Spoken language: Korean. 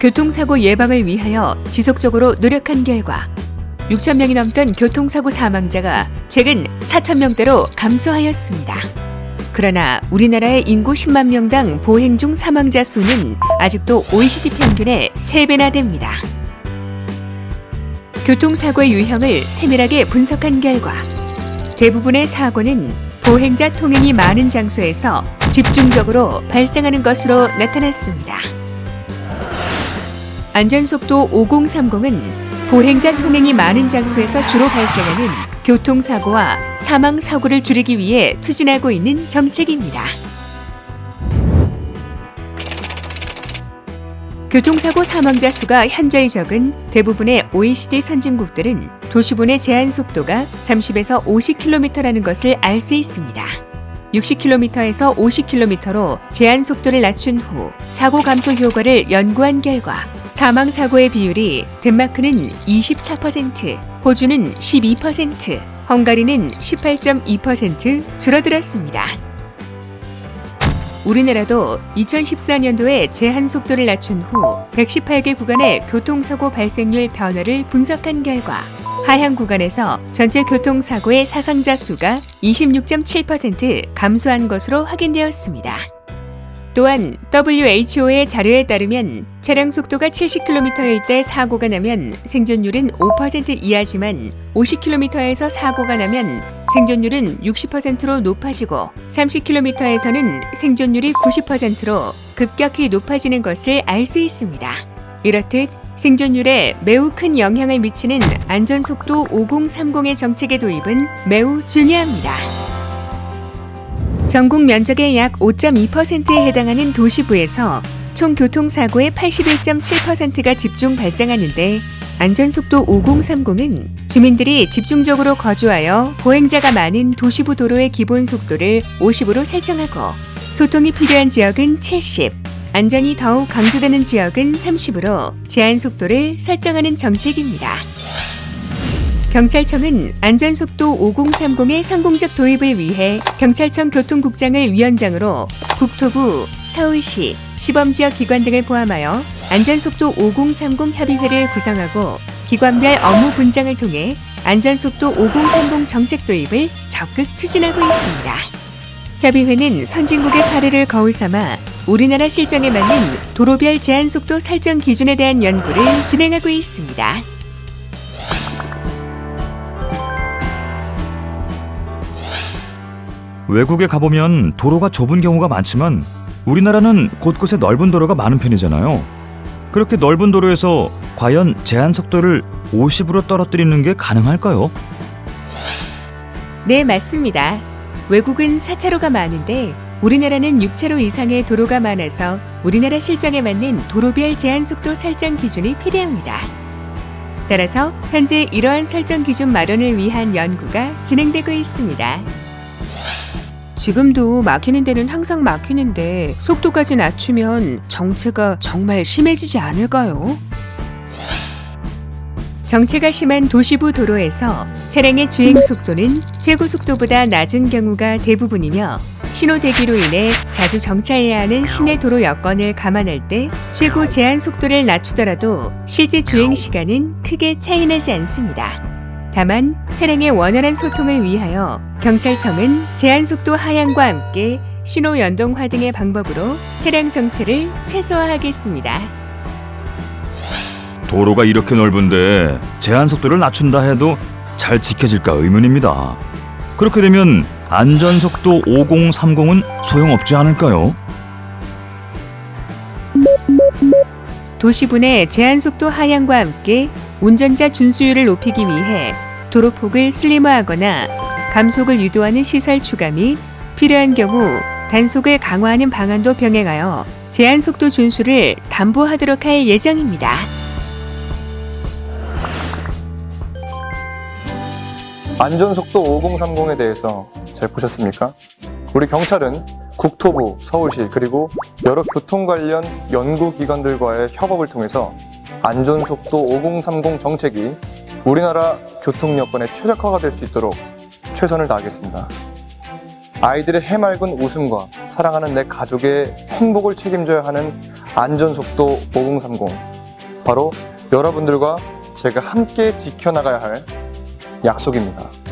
교통사고 예방을 위하여 지속적으로 노력한 결과 6천 명이 넘던 교통사고 사망자가 최근 4천 명대로 감소하였습니다. 그러나 우리나라의 인구 10만 명당 보행 중 사망자 수는 아직도 OECD 평균의 3배나 됩니다. 교통사고의 유형을 세밀하게 분석한 결과 대부분의 사고는 보행자 통행이 많은 장소에서 집중적으로 발생하는 것으로 나타났습니다. 안전속도 5030은 보행자 통행이 많은 장소에서 주로 발생하는 교통사고와 사망사고를 줄이기 위해 추진하고 있는 정책입니다. 교통사고 사망자 수가 현저히 적은 대부분의 OECD 선진국들은 도시분의 제한 속도가 30에서 50km라는 것을 알 수 있습니다. 60km에서 50km로 제한 속도를 낮춘 후 사고 감소 효과를 연구한 결과 사망사고의 비율이 덴마크는 24%, 호주는 12%, 헝가리는 18.2% 줄어들었습니다. 우리나라도 2014년도에 제한 속도를 낮춘 후 118개 구간의 교통사고 발생률 변화를 분석한 결과 하향 구간에서 전체 교통사고의 사상자 수가 26.7% 감소한 것으로 확인되었습니다. 또한 WHO의 자료에 따르면 차량 속도가 70km일 때 사고가 나면 생존율은 5% 이하지만 50km에서 사고가 나면 생존율은 60%로 높아지고 30km에서는 생존율이 90%로 급격히 높아지는 것을 알 수 있습니다. 이렇듯 생존율에 매우 큰 영향을 미치는 안전속도 5030의 정책의 도입은 매우 중요합니다. 전국 면적의 약 5.2%에 해당하는 도시부에서 총 교통사고의 81.7%가 집중 발생하는데 안전속도 5030은 주민들이 집중적으로 거주하여 보행자가 많은 도시부 도로의 기본 속도를 50으로 설정하고 소통이 필요한 지역은 70, 안전이 더욱 강조되는 지역은 30으로 제한 속도를 설정하는 정책입니다. 경찰청은 안전속도 5030의 성공적 도입을 위해 경찰청 교통국장을 위원장으로 국토부, 서울시, 시범지역 기관 등을 포함하여 안전속도 5030 협의회를 구성하고 기관별 업무 분장을 통해 안전속도 5030 정책 도입을 적극 추진하고 있습니다. 협의회는 선진국의 사례를 거울 삼아 우리나라 실정에 맞는 도로별 제한속도 설정 기준에 대한 연구를 진행하고 있습니다. 외국에 가보면 도로가 좁은 경우가 많지만 우리나라는 곳곳에 넓은 도로가 많은 편이잖아요. 그렇게 넓은 도로에서 과연 제한 속도를 50으로 떨어뜨리는 게 가능할까요? 네, 맞습니다. 외국은 4차로가 많은데 우리나라는 6차로 이상의 도로가 많아서 우리나라 실정에 맞는 도로별 제한속도 설정 기준이 필요합니다. 따라서 현재 이러한 설정 기준 마련을 위한 연구가 진행되고 있습니다. 지금도 막히는 데는 항상 막히는데 속도까지 낮추면 정체가 정말 심해지지 않을까요? 정체가 심한 도시부 도로에서 차량의 주행 속도는 최고 속도보다 낮은 경우가 대부분이며 신호 대기로 인해 자주 정차해야 하는 시내 도로 여건을 감안할 때 최고 제한 속도를 낮추더라도 실제 주행 시간은 크게 차이나지 않습니다. 다만 차량의 원활한 소통을 위하여 경찰청은 제한속도 하향과 함께 신호 연동화 등의 방법으로 차량 정체를 최소화하겠습니다. 도로가 이렇게 넓은데 제한 속도를 낮춘다 해도 잘 지켜질까 의문입니다. 그렇게 되면 안전속도 5030은 소용없지 않을까요? 도시부 내 제한속도 하향과 함께 운전자 준수율을 높이기 위해 도로폭을 슬리머하거나 감속을 유도하는 시설 추가 및 필요한 경우 단속을 강화하는 방안도 병행하여 제한속도 준수를 담보하도록 할 예정입니다. 안전속도 5030에 대해서 잘 보셨습니까? 우리 경찰은 국토부, 서울시 그리고 여러 교통 관련 연구기관들과의 협업을 통해서 안전속도 5030 정책이 우리나라 교통 여건에 최적화가 될 수 있도록 최선을 다하겠습니다. 아이들의 해맑은 웃음과 사랑하는 내 가족의 행복을 책임져야 하는 안전속도 5030 바로 여러분들과 제가 함께 지켜나가야 할 약속입니다.